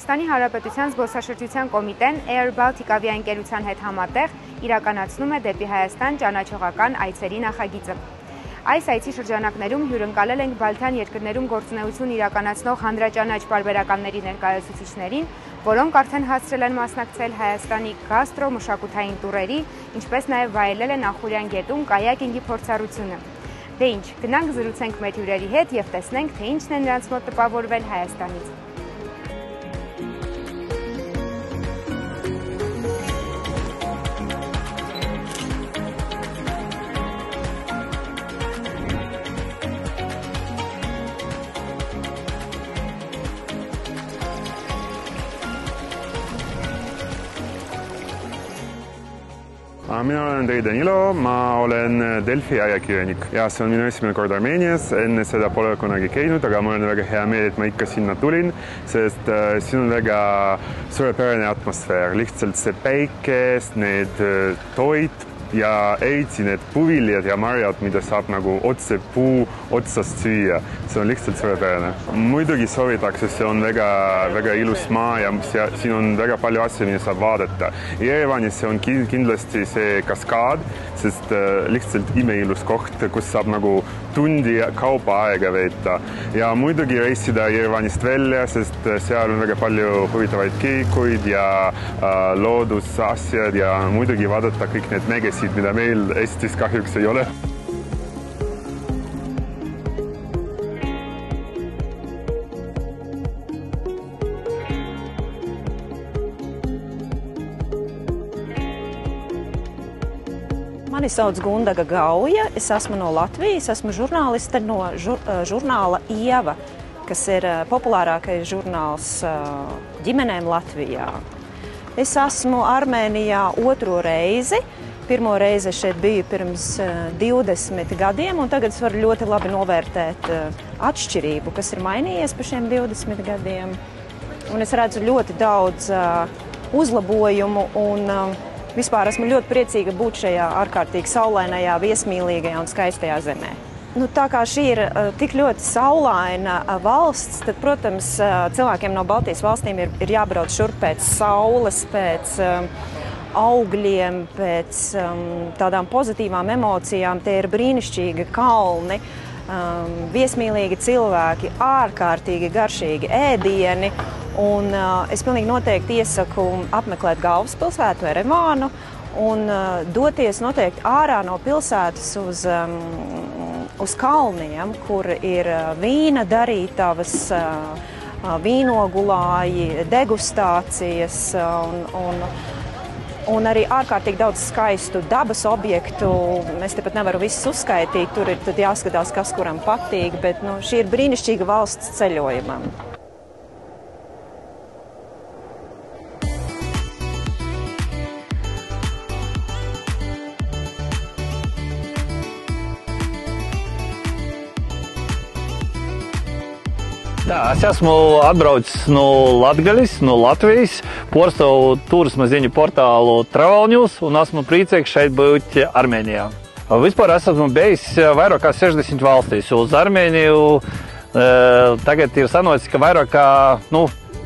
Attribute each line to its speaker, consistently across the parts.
Speaker 1: Հայաստանի Հանրապետության զբոսաշրջության կոմիտեն Air Baltic ավիաընկերության հետ համատեղ իրականացնում է դեպի Հայաստան ճանաչողական այցերի նախագիծը։ Այս այցի շրջանակներում հյուրընկալել ենք Բալթյան երկրներում գործունեություն իրականացնող հանրաճանաչ պարբերականների ներկայացուցիչներին, որոնք արդեն հասցրել են մասնակցել Հայաստանի գաստրո մշակութային տուրերի, ինչպես նաև վայելել են Ախուրյան գետում կայակինգի փորձառությունը։ Դե ինչ, գնանք զրուցենք մեր հյուրերի հետ և տեսնենք, թե ինչն է նրանց մոտ տպավորվել Հայաստանից։
Speaker 2: Mina olen Andrei Danilo, ma olen Delfi ajakirjanik ja see on minu esimene kord Armeenias. Enne seda pole kunagi käinud, aga mul on väga hea meel, et ma ikka sinna tulin, sest siin on väga suurepärane atmosfäär. Lihtsalt see päikest, need toit ja eriti need puuviljad ja marjad, mida saab nagu otse puu otsast süüa. See on lihtsalt suurepärane. Muidugi soovitakse, see on väga ilus maa ja siin on väga palju asju, mida saab vaadata. Jerevanis on kindlasti see kaskaad, sest lihtsalt imeilus koht, kus saab nagu tundi kaupa aega veeta. Ja muidugi reisida Jerevanist välja, sest seal on väga palju huvitavaid kirikuid ja loodusasjad ja muidugi vaadata kõik need mägesid, mida meil Eestis kahjuks ei ole.
Speaker 3: Mani sauc Gundaga Gauja, es esmu no Latvijas, esmu žurnāliste no žurnāla Ieva, kas ir populārākais žurnāls ģimenēm Latvijā. Es esmu Armēnijā otro reizi. Pirmo reizi šeit biju pirms 20 gadiem, un tagad es varu ļoti labi novērtēt atšķirību, kas ir mainījies pa šiem 20 gadiem. Un es redzu ļoti daudz uzlabojumu, un vispār esmu ļoti priecīga būt šajā ārkārtīgi saulainajā, viesmīlīgajā un skaistajā zemē. Tā kā šī ir tik ļoti saulaina valsts, tad, protams, cilvēkiem no Baltijas valstīm ir jābrauc šurp pēc saules, pēc augļiem, pēc tādām pozitīvām emocijām. Tie ir brīnišķīgi kalni, viesmīlīgi cilvēki, ārkārtīgi garšīgi ēdieni. Un es pilnīgi noteikti iesaku apmeklēt galvaspilsētu Erevānu un doties noteikti ārā no pilsētas uz kalniem, kur ir vīna darītavas, vīnogulāji, degustācijas un arī ārkārtīgi daudz skaistu dabas objektu. Es tepat nevaru visus uzskaitīt, tur ir tad jāskatās, kas kuram patīk, bet šī ir brīnišķīga valsts ceļojumam.
Speaker 4: Es esmu atbraucis no Latgaļas, no Latvijas, porstovu turisma ziņu portālu Travel News un esmu priecīgs šeit būt Armēnijā. Vispār esmu bijis vairāk kā 60 valstīs. Uz Armēniju tagad ir sanocis, ka vairāk kā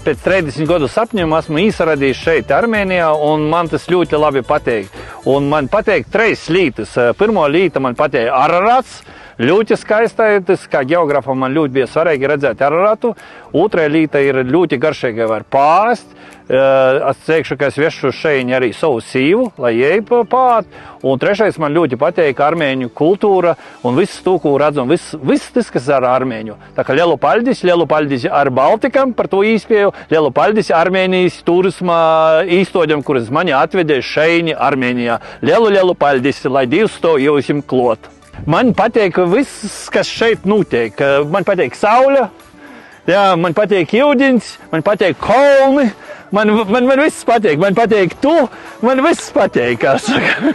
Speaker 4: pēc 30 gadu sapņiem esmu izradījis šeit Armēnijā un man tas ļoti labi patīk. Un man patīk 3 lietas. Pirmo lietu man patīk Ararats. Ļoti skaistais, kā geogrāfam man ļoti bija svarīgi redzēt Araratu. Otrā lieta ir ļoti garšīga var pāst. Es teikšu, ka es vešu šeit arī savu sīvu, lai ej pāt. Un trešais man ļoti patīk armēņu kultūra un viss to, ko redzu, un viss tas, kas ar armēņu. Tā kā lielu paldies ar Baltikam par to īspēju, lielu paldies Armēnijas turisma īstoģam, kuras mani atvedēja šeit Armēnijā. Lielu paldies, lai Dievs to jūs jums klot. Man patīk viss, kas šeit notiek. Man patīk saule, man patīk ūdens, man patīk kalni, man viss patīk. Man patīk tu, man viss patīk, kā saka.